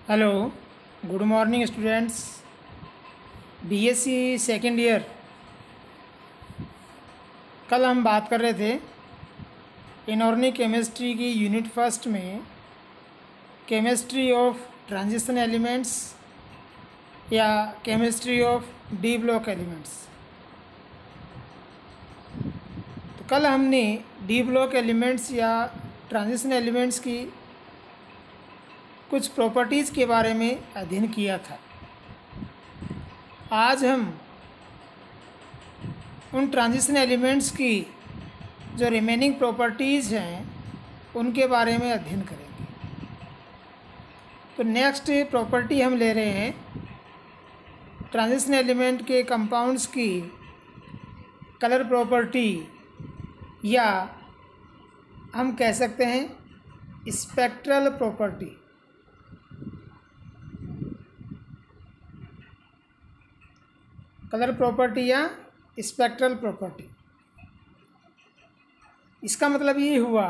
Hello, good morning students. BSc second year. कल हम बात कर रहे थे इनऑर्गेनिक केमिस्ट्री की यूनिट फर्स्ट में केमिस्ट्री ऑफ ट्रांजिशन एलिमेंट्स या chemistry of D block elements. तो कल हमने डी ब्लॉक एलिमेंट्स या ट्रांजिशन एलिमेंट्स की कुछ प्रॉपर्टीज़ के बारे में अध्ययन किया था। आज हम उन ट्रांजिशन एलिमेंट्स की जो रिमेनिंग प्रॉपर्टीज़ हैं उनके बारे में अध्ययन करेंगे। तो नेक्स्ट प्रॉपर्टी हम ले रहे हैं ट्रांजिशन एलिमेंट के कंपाउंड्स की कलर प्रॉपर्टी, या हम कह सकते हैं स्पेक्ट्रल प्रॉपर्टी। कलर प्रॉपर्टी या स्पेक्ट्रल प्रॉपर्टी। इसका मतलब ये हुआ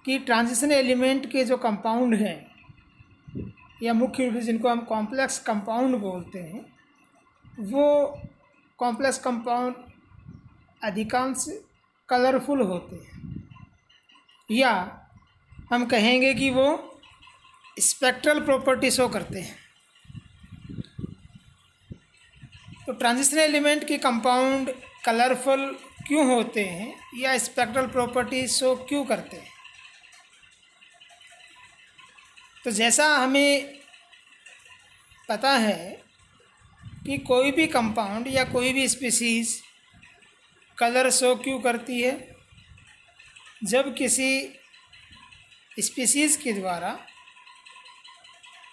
कि ट्रांजिशन एलिमेंट के जो कंपाउंड हैं या मुख्य रूप से जिनको हम कॉम्प्लेक्स कंपाउंड बोलते हैं, वो कॉम्प्लेक्स कंपाउंड अधिकांश कलरफुल होते हैं, या हम कहेंगे कि वो स्पेक्ट्रल प्रॉपर्टी शो करते हैं। तो ट्रांजिशन एलिमेंट के कंपाउंड कलरफुल क्यों होते हैं या स्पेक्ट्रल प्रॉपर्टी शो क्यों करते हैं? तो जैसा हमें पता है कि कोई भी कंपाउंड या कोई भी स्पीसीज़ कलर शो क्यों करती है, जब किसी स्पीसीज़ के द्वारा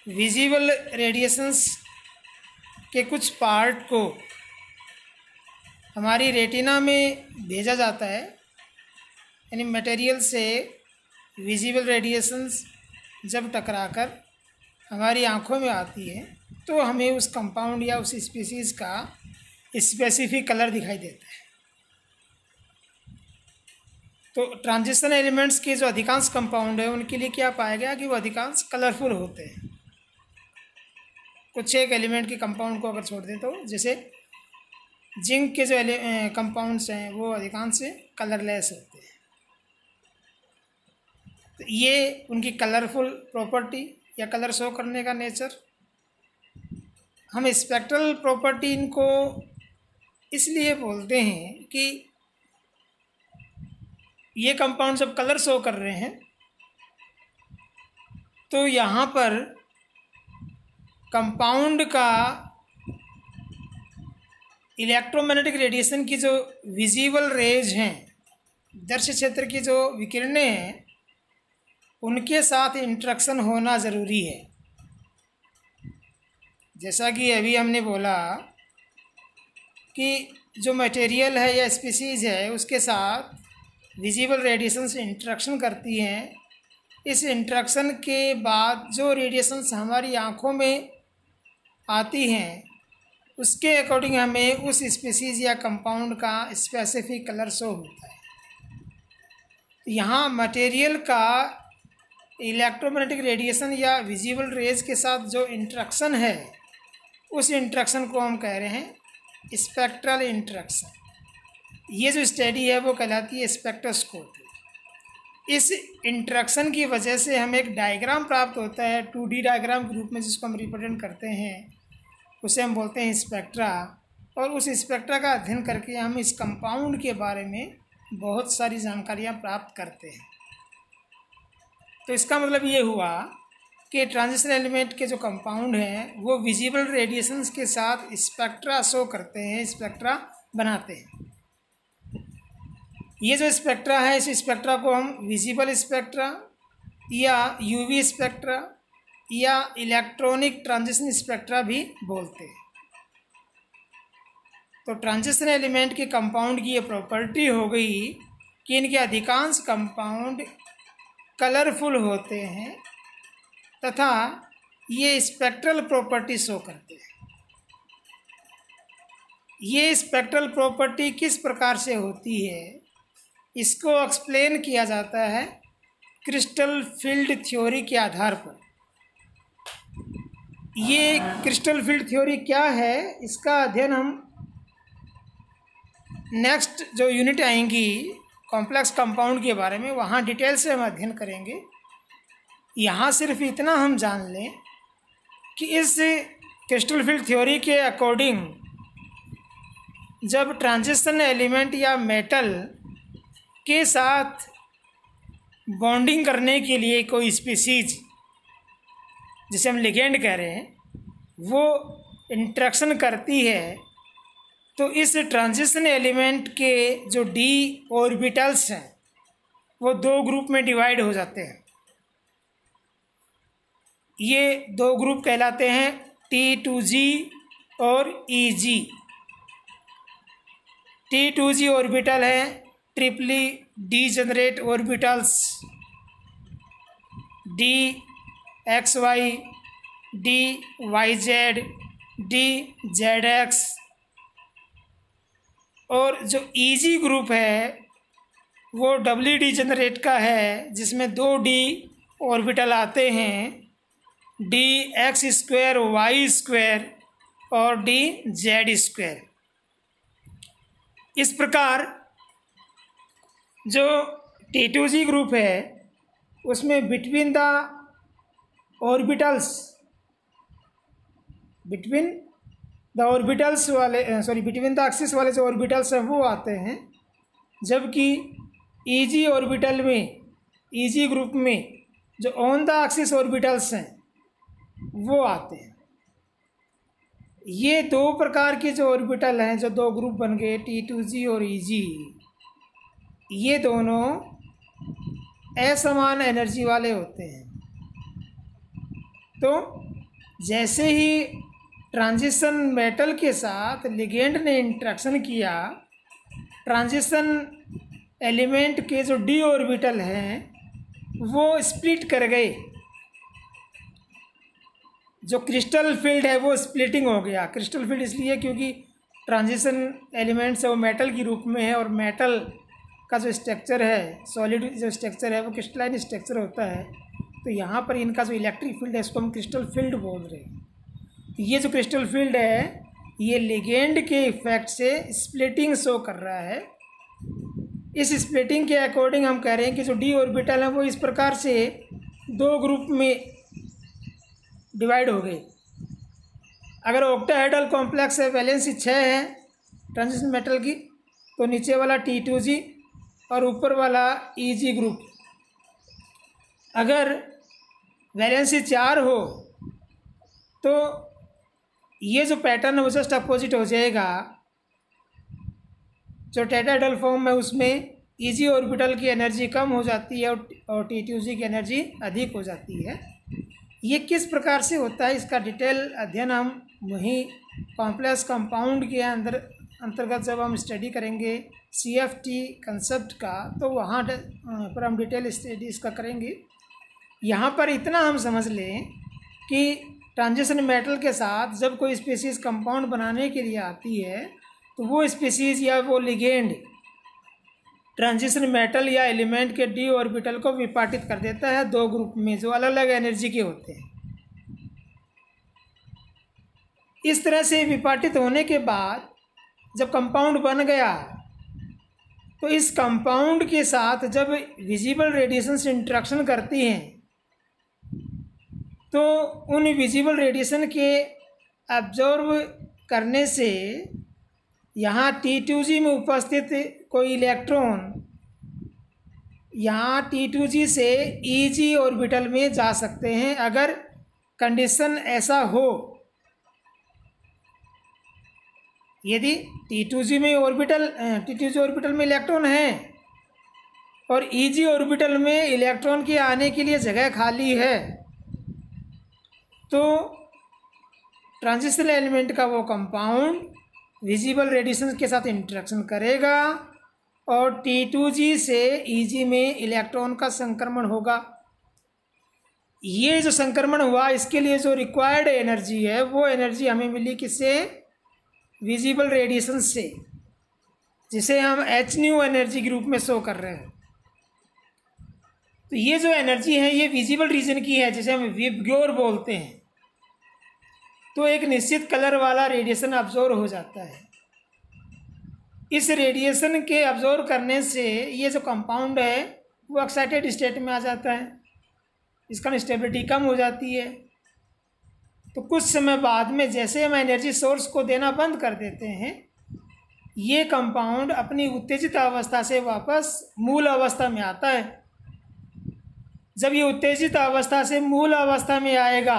विजिबल रेडिएशंस के कुछ पार्ट को हमारी रेटिना में भेजा जाता है, यानी मटेरियल से विजिबल रेडिएशंस जब टकराकर हमारी आँखों में आती है तो हमें उस कंपाउंड या उस स्पीसीज़ का स्पेसिफिक कलर दिखाई देता है। तो ट्रांजिशन एलिमेंट्स के जो अधिकांश कंपाउंड है उनके लिए क्या पाया गया कि वो अधिकांश कलरफुल होते हैं। कुछ एक एलिमेंट के कंपाउंड को अगर छोड़ दें तो जैसे जिंक के जो कंपाउंड्स हैं वो अधिकांश कलरलेस होते हैं। तो ये उनकी कलरफुल प्रॉपर्टी या कलर शो करने का नेचर। हम स्पेक्ट्रल प्रॉपर्टी इनको इसलिए बोलते हैं कि ये कंपाउंड जब कलर शो कर रहे हैं तो यहाँ पर कंपाउंड का इलेक्ट्रोमैग्नेटिक रेडिएशन की जो विजिबल रेज हैं, दर्शक क्षेत्र की जो विकिरणें हैं, उनके साथ इंटरेक्शन होना ज़रूरी है। जैसा कि अभी हमने बोला कि जो मटेरियल है या स्पीसीज़ है उसके साथ विजिबल रेडिएशन से इंटरेक्शन करती हैं। इस इंटरेक्शन के बाद जो रेडिएशंस हमारी आँखों में आती हैं उसके अकॉर्डिंग हमें उस स्पीसीज़ या कंपाउंड का स्पेसिफिक कलर शो होता है। यहाँ मटेरियल का इलेक्ट्रोमैग्नेटिक रेडिएशन या विजिबल रेज के साथ जो इंटरेक्शन है उस इंटरेक्शन को हम कह रहे हैं स्पेक्ट्रल इंटरेक्शन। ये जो स्टडी है वो कहलाती है स्पेक्ट्रोस्कोपी। इस इंटरेक्शन की वजह से हमें एक डायग्राम प्राप्त होता है 2D डायग्राम के रूप में, जिसको हम रिप्रेजेंट करते हैं, उसे हम बोलते हैं स्पेक्ट्रा। और उस स्पेक्ट्रा का अध्ययन करके हम इस कंपाउंड के बारे में बहुत सारी जानकारियाँ प्राप्त करते हैं। तो इसका मतलब ये हुआ कि ट्रांजिशन एलिमेंट के जो कंपाउंड हैं वो विजिबल रेडिएशंस के साथ स्पेक्ट्रा शो करते हैं, स्पेक्ट्रा बनाते हैं। ये जो स्पेक्ट्रा है, इस स्पेक्ट्रा को हम विजिबल स्पेक्ट्रा या यूवी स्पेक्ट्रा या इलेक्ट्रॉनिक ट्रांजिशन स्पेक्ट्रा भी बोलते हैं। तो ट्रांजिशन एलिमेंट के कंपाउंड की ये प्रॉपर्टी हो गई कि इनके अधिकांश कंपाउंड कलरफुल होते हैं तथा ये स्पेक्ट्रल प्रॉपर्टी शो करते हैं। ये स्पेक्ट्रल प्रॉपर्टी किस प्रकार से होती है, इसको एक्सप्लेन किया जाता है क्रिस्टल फील्ड थ्योरी के आधार पर। ये क्रिस्टल फील्ड थ्योरी क्या है, इसका अध्ययन हम नेक्स्ट जो यूनिट आएंगी कॉम्प्लेक्स कंपाउंड के बारे में, वहाँ डिटेल से हम अध्ययन करेंगे। यहाँ सिर्फ इतना हम जान लें कि इस क्रिस्टल फील्ड थ्योरी के अकॉर्डिंग जब ट्रांजिशन एलिमेंट या मेटल के साथ बॉन्डिंग करने के लिए कोई स्पीसीज, जिसे हम लिगेंड कह रहे हैं, वो इंटरेक्शन करती है, तो इस ट्रांजिशन एलिमेंट के जो डी ऑर्बिटल्स हैं वो दो ग्रुप में डिवाइड हो जाते हैं। ये दो ग्रुप कहलाते हैं T2G और EG। T2G ऑर्बिटल है triply degenerate orbitals DXY, DYZ, DZX। और जो EG ग्रुप है वो डबली डीजेनरेट का है, जिसमें दो डी ऑर्बिटल आते हैं, DX² Y² और DZ²। इस प्रकार जो T2G ग्रुप है उसमें between the orbitals between the axis वाले जो ऑर्बिटल्स हैं वो आते हैं, जबकि EG ऑर्बिटल में, EG ग्रुप में जो ऑन द एक्सिस ऑर्बिटल्स हैं वो आते हैं। ये दो प्रकार के जो ऑर्बिटल हैं, जो दो ग्रुप बन गए T2G और EG, ये दोनों असमान एनर्जी वाले होते हैं। तो जैसे ही ट्रांजिशन मेटल के साथ लिगेंड ने इंटरेक्शन किया, ट्रांजिशन एलिमेंट के जो डी ऑर्बिटल हैं वो स्प्लिट कर गए। जो क्रिस्टल फील्ड है वो स्प्लिटिंग हो गया। क्रिस्टल फील्ड इसलिए क्योंकि ट्रांजिशन एलिमेंट्स है वो मेटल के रूप में है, और मेटल का जो स्ट्रक्चर है, सॉलिड जो स्ट्रक्चर है वो क्रिस्टलाइन स्ट्रक्चर होता है। तो यहाँ पर इनका जो इलेक्ट्रिक फील्ड है इसको हम क्रिस्टल फील्ड बोल रहे हैं। तो ये जो क्रिस्टल फील्ड है ये लिगेंड के इफेक्ट से स्प्लिटिंग शो कर रहा है। इस स्प्लिटिंग के अकॉर्डिंग हम कह रहे हैं कि जो डी ऑर्बिटल है वो इस प्रकार से दो ग्रुप में डिवाइड हो गए। अगर ऑक्टाहेड्रल कॉम्प्लेक्स है, वैलेंसी 6 है ट्रांजिशन मेटल की, तो नीचे वाला T2G और ऊपर वाला EG ग्रुप। अगर वैलेंसी 4 हो तो ये जो पैटर्न है वो जस्ट अपोजिट हो जाएगा। जो टेट्राहेड्रल फॉर्म है उसमें EG ऑर्बिटल की एनर्जी कम हो जाती है और T2G की एनर्जी अधिक हो जाती है। ये किस प्रकार से होता है इसका डिटेल अध्ययन हम वहीं कॉम्प्लेक्स कंपाउंड के अंतर्गत जब हम स्टडी करेंगे CFT कंसेप्ट का, तो वहाँ पर हम डिटेल स्टडी इसका करेंगे। यहाँ पर इतना हम समझ लें कि ट्रांजिशन मेटल के साथ जब कोई स्पीसीज़ कंपाउंड बनाने के लिए आती है तो वो स्पीसीज़ या वो लिगेंड ट्रांजिशन मेटल या एलिमेंट के डी ऑर्बिटल को विपाटित कर देता है दो ग्रुप में जो अलग अलग एनर्जी के होते हैं। इस तरह से विपाटित होने के बाद जब कंपाउंड बन गया तो इस कंपाउंड के साथ जब विजिबल रेडिएशन से इंटरेक्शन करती हैं तो उन विजिबल रेडिएशन के एब्जॉर्ब करने से यहाँ T2G में उपस्थित कोई इलेक्ट्रॉन यहाँ T2G से EG ऑर्बिटल में जा सकते हैं अगर कंडीशन ऐसा हो। यदि T2G ऑर्बिटल में इलेक्ट्रॉन है और EG ऑर्बिटल में इलेक्ट्रॉन के आने के लिए जगह खाली है, तो ट्रांजिशन एलिमेंट का वो कंपाउंड विजिबल रेडिएशन के साथ इंटरेक्शन करेगा और T2G से EG में इलेक्ट्रॉन का संक्रमण होगा। ये जो संक्रमण हुआ इसके लिए जो रिक्वायर्ड एनर्जी है वो एनर्जी हमें मिली किससे? विजिबल रेडिएशन से, जिसे हम hν एनर्जी के रूप में शो कर रहे हैं। तो ये जो एनर्जी है ये विजिबल रीजन की है, जिसे हम विबग्योर बोलते हैं। तो एक निश्चित कलर वाला रेडिएशन अब्जॉर्ब हो जाता है। इस रेडिएशन के अब्जॉर्ब करने से ये जो कंपाउंड है वो एक्साइटेड स्टेट में आ जाता है, इसका स्टेबिलिटी कम हो जाती है। तो कुछ समय बाद में जैसे हम एनर्जी सोर्स को देना बंद कर देते हैं, ये कंपाउंड अपनी उत्तेजित अवस्था से वापस मूल अवस्था में आता है। जब ये उत्तेजित अवस्था से मूल अवस्था में आएगा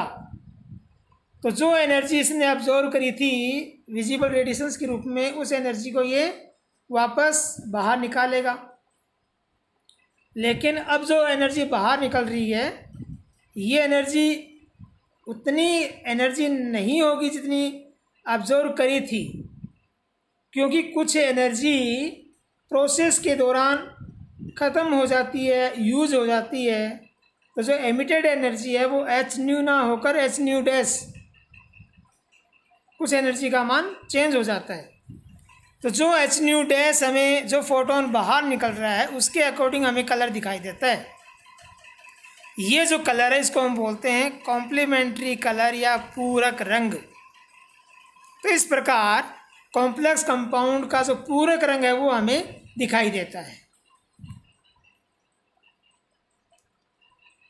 तो जो एनर्जी इसने अब्जॉर्ब करी थी विजिबल रेडिएशंस के रूप में, उस एनर्जी को ये वापस बाहर निकालेगा। लेकिन अब जो एनर्जी बाहर निकल रही है, ये एनर्जी उतनी एनर्जी नहीं होगी जितनी अब्जॉर्ब करी थी, क्योंकि कुछ एनर्जी प्रोसेस के दौरान ख़त्म हो जाती है, यूज हो जाती है। तो जो एमिटेड एनर्जी है वो एच न्यू ना होकर एच न्यू डैश, कुछ एनर्जी का मान चेंज हो जाता है। तो जो एच न्यू डैश हमें जो फोटोन बाहर निकल रहा है उसके अकॉर्डिंग हमें कलर दिखाई देता है। ये जो कलर है इसको हम बोलते हैं कॉम्प्लीमेंट्री कलर या पूरक रंग। तो इस प्रकार कॉम्प्लेक्स कंपाउंड का जो पूरक रंग है वो हमें दिखाई देता है।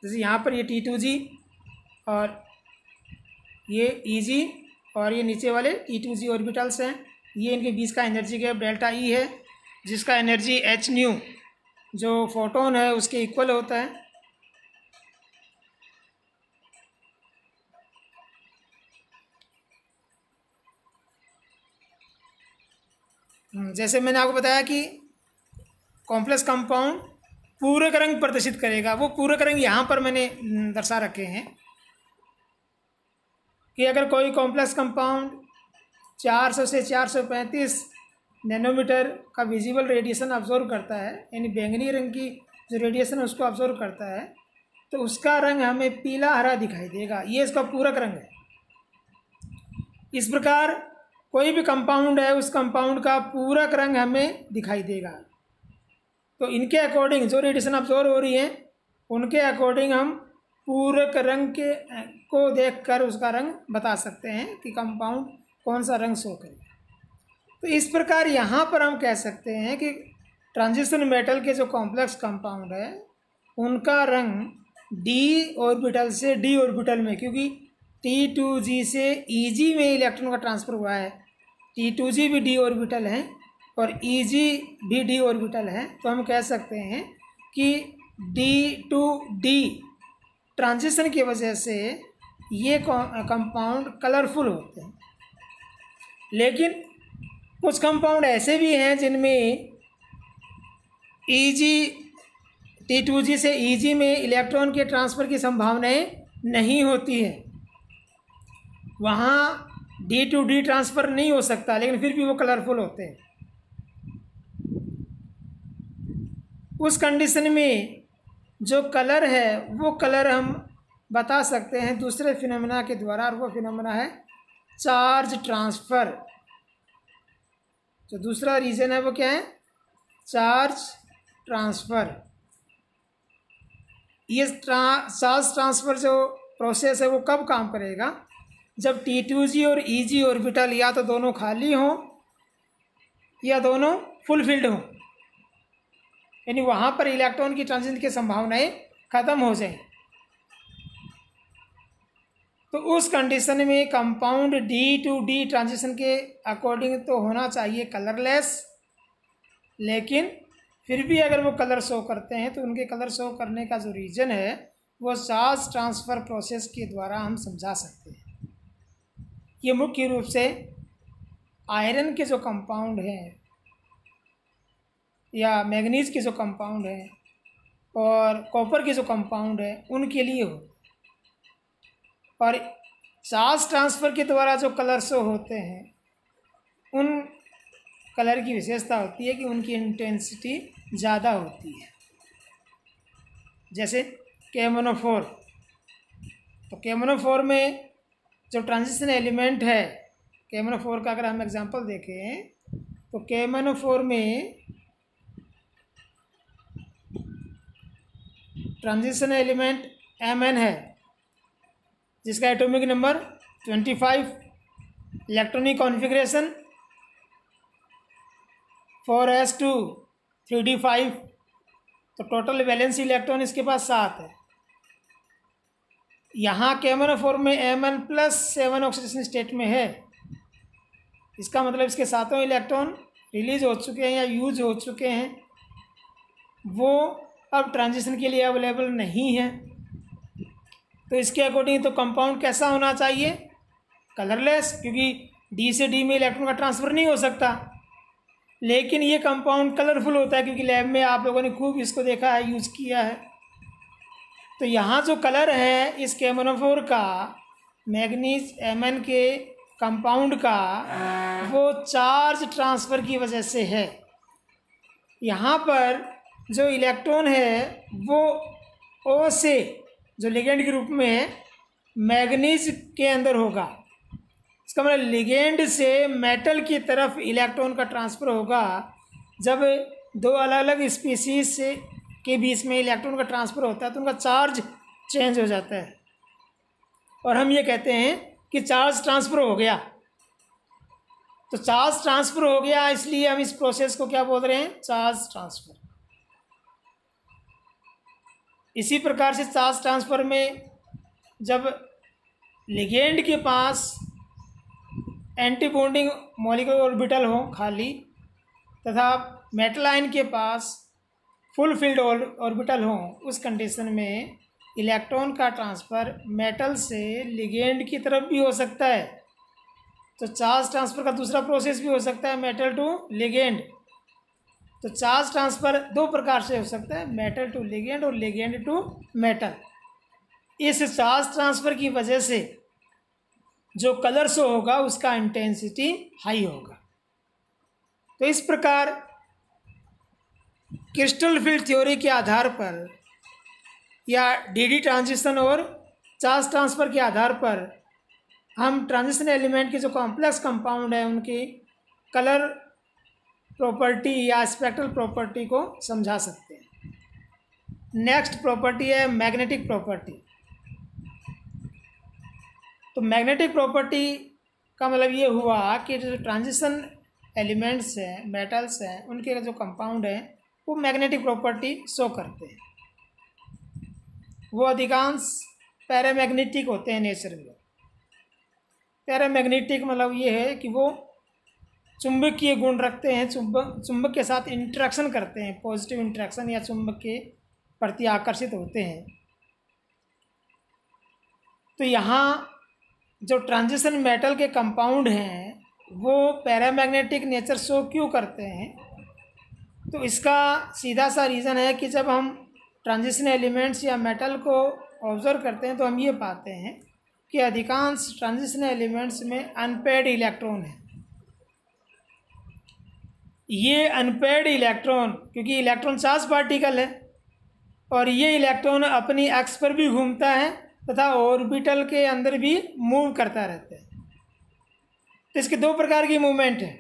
जैसे यहाँ पर ये T2G और ये EG और ये नीचे वाले T2G ऑर्बिटल्स हैं, ये इनके बीच का एनर्जी गैप डेल्टा E है, जिसका एनर्जी h न्यू जो फोटोन है उसके इक्वल होता है। जैसे मैंने आपको बताया कि कॉम्प्लेक्स कंपाउंड पूरक रंग प्रदर्शित करेगा, वो पूरक रंग यहाँ पर मैंने दर्शा रखे हैं कि अगर कोई कॉम्प्लेक्स कंपाउंड 400 से 435 नैनोमीटर का विजिबल रेडिएशन अब्जॉर्ब करता है, यानी बैंगनी रंग की जो रेडिएशन है उसको अब्जॉर्ब करता है, तो उसका रंग हमें पीला हरा दिखाई देगा। ये इसका पूरक रंग है। इस प्रकार कोई भी कंपाउंड है उस कंपाउंड का पूरक रंग हमें दिखाई देगा। तो इनके अकॉर्डिंग जो रेडिएशन अब्जॉर्ब हो रही है उनके अकॉर्डिंग हम पूरक रंग के को देखकर उसका रंग बता सकते हैं कि कंपाउंड कौन सा रंग शो करेगा। तो इस प्रकार यहाँ पर हम कह सकते हैं कि ट्रांजिशन मेटल के जो कॉम्प्लेक्स कंपाउंड है उनका रंग डी ऑर्बिटल से डी ऑर्बिटल में, क्योंकि T2G से EG में इलेक्ट्रॉन का ट्रांसफ़र हुआ है, T2G भी डी ऑर्बिटल है और EG भी डी ऑर्बिटल है, तो हम कह सकते हैं कि D2D ट्रांजिशन की वजह से ये कंपाउंड कलरफुल होते हैं। लेकिन कुछ कंपाउंड ऐसे भी हैं जिनमें T2G से EG में इलेक्ट्रॉन के ट्रांसफ़र की संभावनाएं नहीं होती है, वहाँ D2D ट्रांसफ़र नहीं हो सकता, लेकिन फिर भी वो कलरफुल होते हैं। उस कंडीशन में जो कलर है वो कलर हम बता सकते हैं दूसरे फिनोमेना के द्वारा, और वो फिनोमेना है चार्ज ट्रांसफ़र। जो दूसरा रीज़न है वो क्या है? Charge transfer. ये चार्ज ट्रांसफ़र जो प्रोसेस है वो कब काम करेगा? जब T2G और EG ऑर्बिटल या तो दोनों खाली हों या दोनों फुलफिल्ड हों, यानी वहाँ पर इलेक्ट्रॉन की ट्रांजिशन की संभावनाएं ख़त्म हो जाएं। तो उस कंडीशन में कंपाउंड D2D ट्रांजिशन के अकॉर्डिंग तो होना चाहिए कलरलेस, लेकिन फिर भी अगर वो कलर शो करते हैं तो उनके कलर शो करने का जो रीज़न है वो चार्ज ट्रांसफ़र प्रोसेस के द्वारा हम समझा सकते हैं। ये मुख्य रूप से आयरन के जो कंपाउंड हैं या मैग्नीज के जो कंपाउंड हैं और कॉपर के जो कंपाउंड है उनके लिए हो, और चार्ज ट्रांसफ़र के द्वारा जो कलर शो होते हैं उन कलर की विशेषता होती है कि उनकी इंटेंसिटी ज़्यादा होती है। जैसे KMnO4, तो KMnO4 में जो ट्रांजिशन एलिमेंट है, KMnO4 का अगर हम एग्जांपल देखें तो KMnO4 में ट्रांजिशन एलिमेंट Mn है जिसका atomic number 25 electronic configuration, 4s2 3d5, तो टोटल वैलेंसी इलेक्ट्रॉन इसके पास 7 है। यहाँ KMnO4 में Mn+7 ऑक्सीडेशन स्टेट में है। इसका मतलब इसके सातों इलेक्ट्रॉन रिलीज हो चुके हैं या यूज हो चुके हैं, वो अब ट्रांजिशन के लिए अवेलेबल नहीं है। तो इसके अकॉर्डिंग तो कंपाउंड कैसा होना चाहिए? कलरलेस, क्योंकि डी से डी में इलेक्ट्रॉन का ट्रांसफ़र नहीं हो सकता। लेकिन ये कंपाउंड कलरफुल होता है, क्योंकि लैब में आप लोगों ने खूब इसको देखा है, यूज़ किया है। तो यहाँ जो कलर है इस KMnO4 का, मैग्नीज Mn के कंपाउंड का, वो चार्ज ट्रांसफ़र की वजह से है। यहाँ पर जो इलेक्ट्रॉन है वो O से, जो लिगेंड के रूप में है, मैग्नीज के अंदर होगा। इसका मतलब लिगेंड से मेटल की तरफ इलेक्ट्रॉन का ट्रांसफ़र होगा। जब दो अलग अलग स्पीसीज से के बीच में इलेक्ट्रॉन का ट्रांसफ़र होता है तो उनका चार्ज चेंज हो जाता है, और हम ये कहते हैं कि चार्ज ट्रांसफ़र हो गया। तो चार्ज ट्रांसफ़र हो गया, इसलिए हम इस प्रोसेस को क्या बोल रहे हैं? Charge transfer. इसी प्रकार से चार्ज ट्रांसफ़र में जब लिगेंड के पास एंटी बॉन्डिंग मॉलिक्यूलर ऑर्बिटल हो खाली, तथा मेटल आयन के पास फुल फील्ड ऑर्बिटल हो, उस कंडीशन में इलेक्ट्रॉन का ट्रांसफ़र मेटल से लिगेंड की तरफ भी हो सकता है। तो चार्ज ट्रांसफ़र का दूसरा प्रोसेस भी हो सकता है, मेटल टू लिगेंड। तो चार्ज ट्रांसफ़र दो प्रकार से हो सकता है, मेटल टू लिगेंड और लिगेंड टू मेटल। इस चार्ज ट्रांसफ़र की वजह से जो कलर शो होगा उसका इंटेंसिटी हाई होगा। तो इस प्रकार क्रिस्टल फील्ड थ्योरी के आधार पर या डी ट्रांजिशन और चार्ज ट्रांसफ़र के आधार पर हम ट्रांजिशन एलिमेंट के जो कॉम्प्लेक्स कंपाउंड है उनकी कलर प्रॉपर्टी या स्पेक्ट्रल प्रॉपर्टी को समझा सकते हैं। नेक्स्ट प्रॉपर्टी है मैग्नेटिक प्रॉपर्टी। तो मैग्नेटिक प्रॉपर्टी का मतलब ये हुआ कि जो ट्रांजिशन एलिमेंट्स हैं, मेटल्स हैं, उनके जो कंपाउंड हैं वो मैग्नेटिक प्रॉपर्टी शो करते हैं। वो अधिकांश पैरामैग्नेटिक होते हैं नेचर में। पैरामैग्नेटिक मतलब ये है कि वो चुंबकीय गुण रखते हैं, चुंबक के साथ इंटरेक्शन करते हैं, पॉजिटिव इंटरेक्शन, या चुंबक के प्रति आकर्षित होते हैं। तो यहाँ जो ट्रांजिशन मेटल के कंपाउंड हैं वो पैरामैग्नेटिक नेचर शो क्यों करते हैं? तो इसका सीधा सा रीज़न है कि जब हम ट्रांजिशन एलिमेंट्स या मेटल को ऑब्जर्व करते हैं तो हम ये पाते हैं कि अधिकांश ट्रांजिशन एलिमेंट्स में अनपेयर्ड इलेक्ट्रॉन है। ये अनपेयर्ड इलेक्ट्रॉन, क्योंकि इलेक्ट्रॉन चार्ज पार्टिकल है और ये इलेक्ट्रॉन अपनी एक्स पर भी घूमता है तथा ऑर्बिटल के अंदर भी मूव करता रहता है। तो इसके दो प्रकार की मूवमेंट है,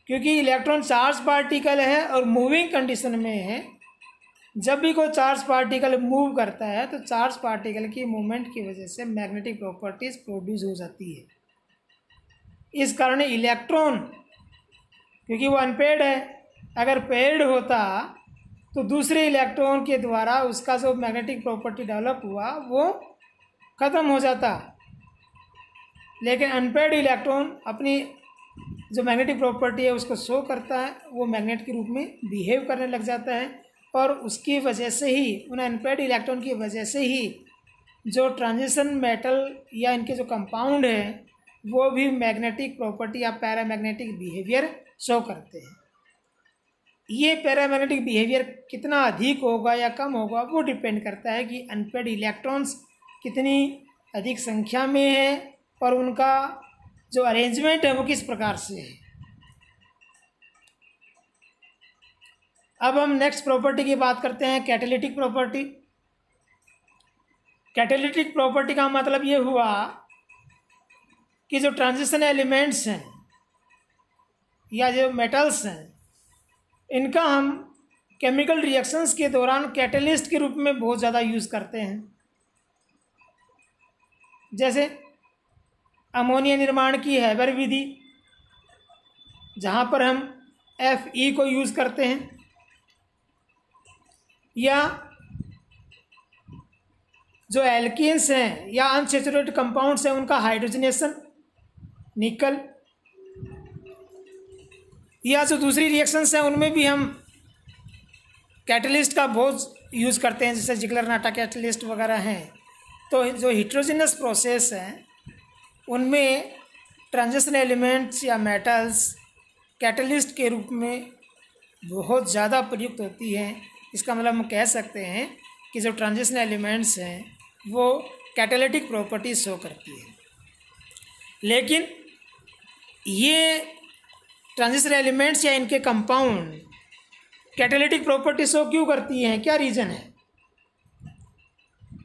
क्योंकि इलेक्ट्रॉन चार्ज पार्टिकल है और मूविंग कंडीशन में है। जब भी कोई चार्ज पार्टिकल मूव करता है तो चार्ज पार्टिकल की मूवमेंट की वजह से मैग्नेटिक प्रॉपर्टीज प्रोड्यूस हो जाती है। इस कारण इलेक्ट्रॉन, क्योंकि वो अनपेयर्ड है, अगर पेयर्ड होता तो दूसरे इलेक्ट्रॉन के द्वारा उसका जो मैग्नेटिक प्रॉपर्टी डेवलप हुआ वो ख़त्म हो जाता। लेकिन अनपेयर्ड इलेक्ट्रॉन अपनी जो मैग्नेटिक प्रॉपर्टी है उसको शो करता है, वो मैग्नेट के रूप में बिहेव करने लग जाता है, और उसकी वजह से ही, उन अनपेयर्ड इलेक्ट्रॉन की वजह से ही जो ट्रांजिशन मेटल या इनके जो कंपाउंड हैं वो भी मैग्नेटिक प्रॉपर्टी या पैरामैग्नेटिक बिहेवियर शो करते हैं। ये पैरामैग्नेटिक बिहेवियर कितना अधिक होगा या कम होगा वो डिपेंड करता है कि अनपेयर्ड इलेक्ट्रॉन्स कितनी अधिक संख्या में है और उनका जो अरेंजमेंट है वो किस प्रकार से है। अब हम नेक्स्ट प्रॉपर्टी की बात करते हैं, कैटालिटिक प्रॉपर्टी। कैटालिटिक प्रॉपर्टी का मतलब ये हुआ कि जो ट्रांजिशन एलिमेंट्स हैं या जो मेटल्स हैं, इनका हम केमिकल रिएक्शंस के दौरान कैटलिस्ट के रूप में बहुत ज़्यादा यूज़ करते हैं। जैसे अमोनिया निर्माण की हैबर विधि, जहाँ पर हम Fe को यूज़ करते हैं, या जो एल्कीन्स हैं या अनसैचुरेटेड कंपाउंड्स हैं उनका हाइड्रोजनेशन, निकल, या जो दूसरी रिएक्शंस हैं उनमें भी हम कैटलिस्ट का बहुत यूज़ करते हैं, जैसे जिगलर-नाटा कैटलिस्ट वगैरह हैं। तो जो हिट्रोजिनस प्रोसेस हैं उनमें ट्रांजिशन एलिमेंट्स या मेटल्स कैटलिस्ट के रूप में बहुत ज़्यादा प्रयुक्त होती हैं। इसका मतलब हम कह सकते हैं कि जो ट्रांजिशन एलिमेंट्स हैं वो कैटालिटिक प्रॉपर्टीज शो करती है। लेकिन ये ट्रांजिशन एलिमेंट्स या इनके कंपाउंड कैटालिटिक प्रॉपर्टीज शो क्यों करती हैं, क्या रीज़न है?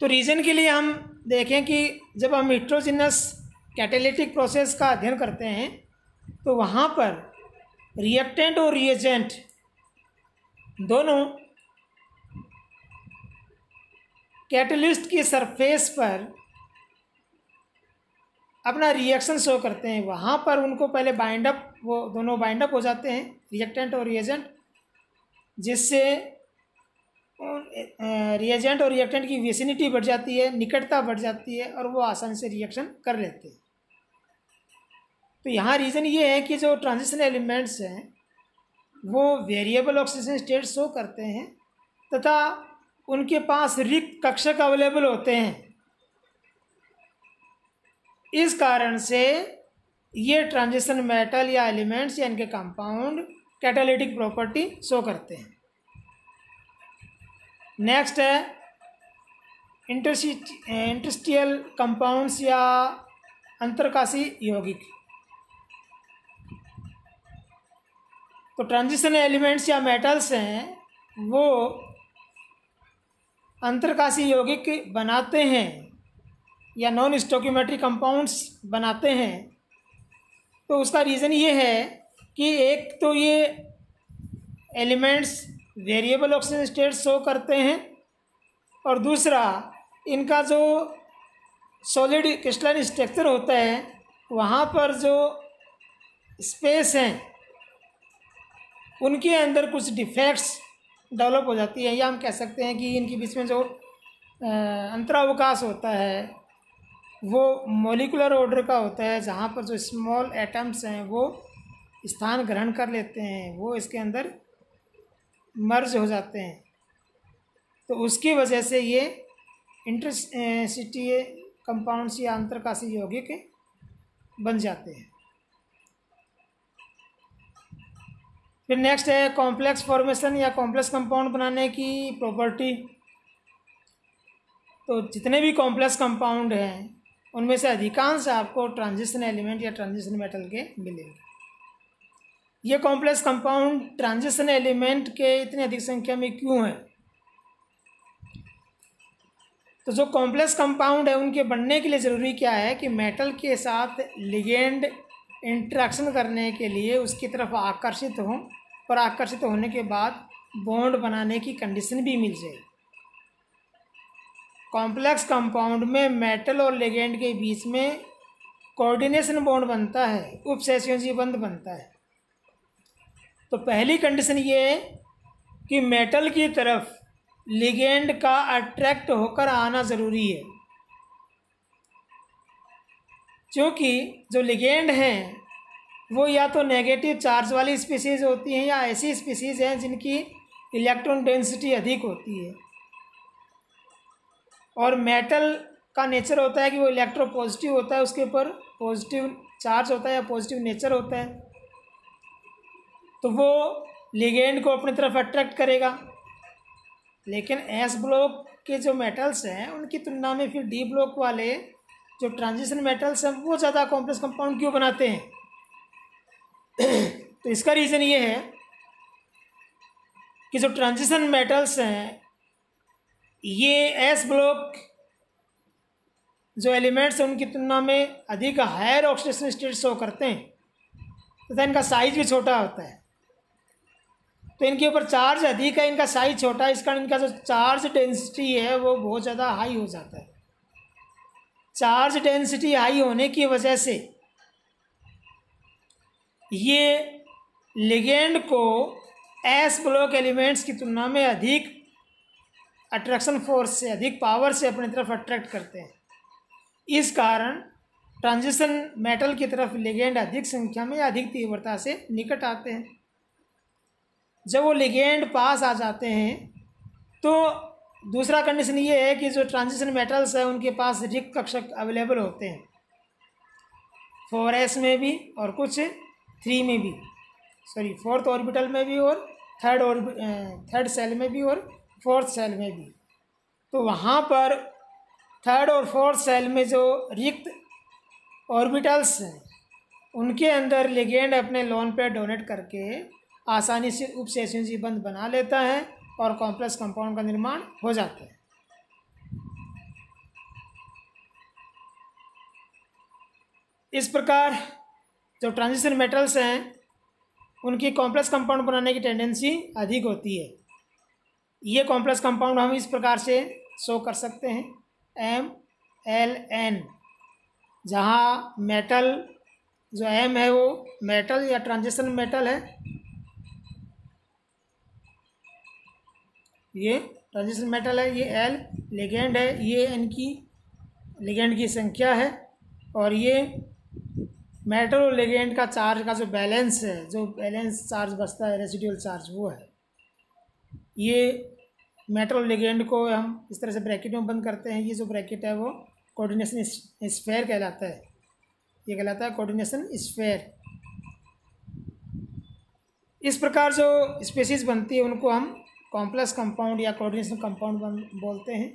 तो रीज़न के लिए हम देखें कि जब हम हिट्रोजिनस कैटालिटिक प्रोसेस का अध्ययन करते हैं तो वहाँ पर रिएक्टेंट और रिएजेंट दोनों कैटलिस्ट की सरफेस पर अपना रिएक्शन शो करते हैं। वहाँ पर उनको पहले बाइंडअप, वो दोनों बाइंडअप हो जाते हैं, रिएक्टेंट और रिएजेंट, जिससे रिएजेंट और रिएक्टेंट की विसिनिटी बढ़ जाती है, निकटता बढ़ जाती है और वो आसानी से रिएक्शन कर लेते हैं। तो यहाँ रीज़न ये है कि जो ट्रांजिशन एलिमेंट्स हैं वो वेरिएबल ऑक्सीजन स्टेट शो करते हैं तथा उनके पास रिक्त कक्षक अवेलेबल होते हैं। इस कारण से ये ट्रांजिशन मेटल या एलिमेंट्स या इनके कंपाउंड कैटालिटिक प्रॉपर्टी शो करते हैं। नेक्स्ट है इंटरस्टिशियल कंपाउंड्स या अंतरकाशी यौगिक। तो ट्रांजिशन एलिमेंट्स या मेटल्स हैं वो अंतरकाशी यौगिक बनाते हैं या नॉन स्टोकियोमेट्रिक कंपाउंड्स बनाते हैं। तो उसका रीज़न ये है कि एक तो ये elements variable oxygen state show करते हैं और दूसरा इनका जो सॉलिड क्रिस्टलाइन स्ट्रक्चर होता है वहाँ पर जो स्पेस हैं उनके अंदर कुछ डिफेक्ट्स डेवलप हो जाती है, या हम कह सकते हैं कि इनके बीच में जो अंतरावकाश होता है वो मॉलिक्यूलर ऑर्डर का होता है, जहाँ पर जो स्मॉल एटम्स हैं वो स्थान ग्रहण कर लेते हैं, वो इसके अंदर मर्ज हो जाते हैं। तो उसकी वजह से ये इंटरस्टिशियल कंपाउंड्स या अंतरकाशी यौगिक बन जाते हैं। फिर नेक्स्ट है कॉम्प्लेक्स फॉर्मेशन या कॉम्प्लेक्स कंपाउंड बनाने की प्रॉपर्टी। तो जितने भी कॉम्प्लेक्स कंपाउंड हैं उनमें से अधिकांश आपको ट्रांजिशन एलिमेंट या ट्रांजिशन मेटल के मिलेंगे। ये कॉम्प्लेक्स कंपाउंड ट्रांजिशन एलिमेंट के इतनी अधिक संख्या में क्यों हैं? तो जो कॉम्प्लेक्स कंपाउंड है उनके बनने के लिए ज़रूरी क्या है कि मेटल के साथ लिगेंड इंट्रैक्शन करने के लिए उसकी तरफ आकर्षित हों और आकर्षित होने के बाद बॉन्ड बनाने की कंडीशन भी मिल जाए। कॉम्प्लेक्स कंपाउंड में मेटल और लिगेंड के बीच में कोऑर्डिनेशन बॉन्ड बनता है, उपसहसंयोजी बंध बनता है। तो पहली कंडीशन ये है कि मेटल की तरफ लिगेंड का अट्रैक्ट होकर आना ज़रूरी है, क्योंकि जो लिगेंड हैं वो या तो नेगेटिव चार्ज वाली स्पीसीज़ होती हैं या ऐसी स्पीसीज़ हैं जिनकी इलेक्ट्रॉन डेंसिटी अधिक होती है। और मेटल का नेचर होता है कि वो इलेक्ट्रोपॉजिटिव होता है, उसके ऊपर पॉजिटिव चार्ज होता है या पॉजिटिव नेचर होता है, तो वो लिगेंड को अपनी तरफ अट्रैक्ट करेगा। लेकिन एस ब्लॉक के जो मेटल्स हैं उनकी तुलना में फिर डी ब्लॉक वाले जो ट्रांजिशन मेटल्स हैं वो ज़्यादा कॉम्प्लेक्स कंपाउंड क्यों बनाते हैं? तो इसका रीज़न ये है कि जो ट्रांजिशन मेटल्स हैं ये एस ब्लॉक जो एलिमेंट्स हैं उनकी तुलना में अधिक हायर ऑक्सीडेशन स्टेट शो करते हैं तथा इनका साइज भी छोटा होता है। तो इनके ऊपर चार्ज अधिक है, इनका साइज छोटा है, इस कारण इनका जो चार्ज डेंसिटी है वो बहुत ज़्यादा हाई हो जाता है। चार्ज डेंसिटी हाई होने की वजह से ये लिगेंड को एस ब्लॉक एलिमेंट्स की तुलना में अधिक अट्रैक्शन फोर्स से, अधिक पावर से अपनी तरफ अट्रैक्ट करते हैं। इस कारण ट्रांजिशन मेटल की तरफ लिगेंड अधिक संख्या में या अधिक तीव्रता से निकट आते हैं। जब वो लिगेंड पास आ जाते हैं तो दूसरा कंडीशन ये है कि जो ट्रांजिशन मेटल्स है उनके पास रिक्त कक्षक अवेलेबल होते हैं, 4s में भी और कुछ 3 में भी, सॉरी 4th ऑर्बिटल में भी और थर्ड सेल में भी और 4th सेल में भी। तो वहाँ पर 3rd और 4th सेल में जो रिक्त ऑर्बिटल्स हैं उनके अंदर लिगेंड अपने लोन पेयर डोनेट करके आसानी से उपसंयोजी बंध बना लेता है और कॉम्प्लेक्स कंपाउंड का निर्माण हो जाता है। इस प्रकार जो ट्रांजिशन मेटल्स हैं उनकी कॉम्प्लेक्स कंपाउंड बनाने की टेंडेंसी अधिक होती है। ये कॉम्प्लेक्स कंपाउंड हम इस प्रकार से शो कर सकते हैं, MLN, जहाँ मेटल जो M है वो मेटल या ट्रांजिशन मेटल है, ये ट्रांजिशन मेटल है, ये L लिगेंड है, ये N की लिगेंड की संख्या है, और ये मेटल और लिगेंड का चार्ज का जो बैलेंस है, जो बैलेंस चार्ज बचता है, रेसिडुअल चार्ज, वो है। ये मेटल और लिगेंड को हम इस तरह से ब्रैकेट में बंद करते हैं। ये जो ब्रैकेट है वो कोऑर्डिनेशन स्फीयर कहलाता है, ये कहलाता है कोऑर्डिनेशन स्फीयर। इस प्रकार जो स्पीशीज़ बनती है उनको हम कॉम्प्लेक्स कंपाउंड या कोऑर्डिनेशन कंपाउंड बोलते हैं,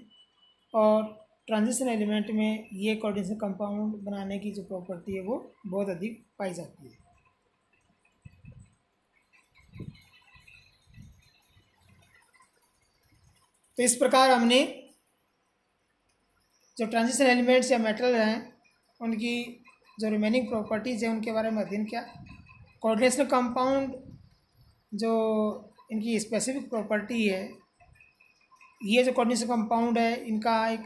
और ट्रांजिशन एलिमेंट में ये कोऑर्डिनेशन कंपाउंड बनाने की जो प्रॉपर्टी है वो बहुत अधिक पाई जाती है। तो इस प्रकार हमने जो ट्रांजिशन एलिमेंट्स या मेटल हैं उनकी जो रिमेनिंग प्रॉपर्टीज़ हैं उनके बारे में अध्ययन किया। कोऑर्डिनेशन कंपाउंड जो इनकी स्पेसिफिक प्रॉपर्टी है, ये जो कोऑर्डिनेशन कंपाउंड है इनका एक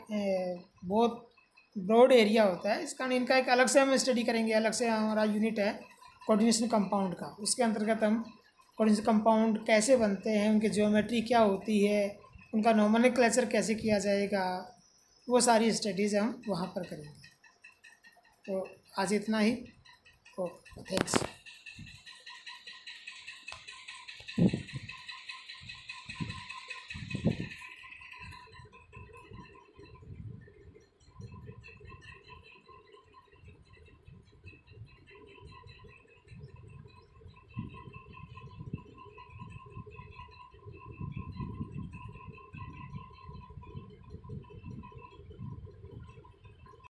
बहुत ब्रॉड एरिया होता है, इस कारण इनका एक अलग से हम स्टडी करेंगे, अलग से हमारा यूनिट है कोऑर्डिनेशन कंपाउंड का। उसके अंतर्गत हम कोऑर्डिनेशन कंपाउंड कैसे बनते हैं, उनकी ज्योमेट्री क्या होती है, उनका नोमेनक्लेचर कैसे किया जाएगा, वो सारी स्टडीज़ हम वहाँ पर करेंगे। तो आज इतना ही। Okay, thanks.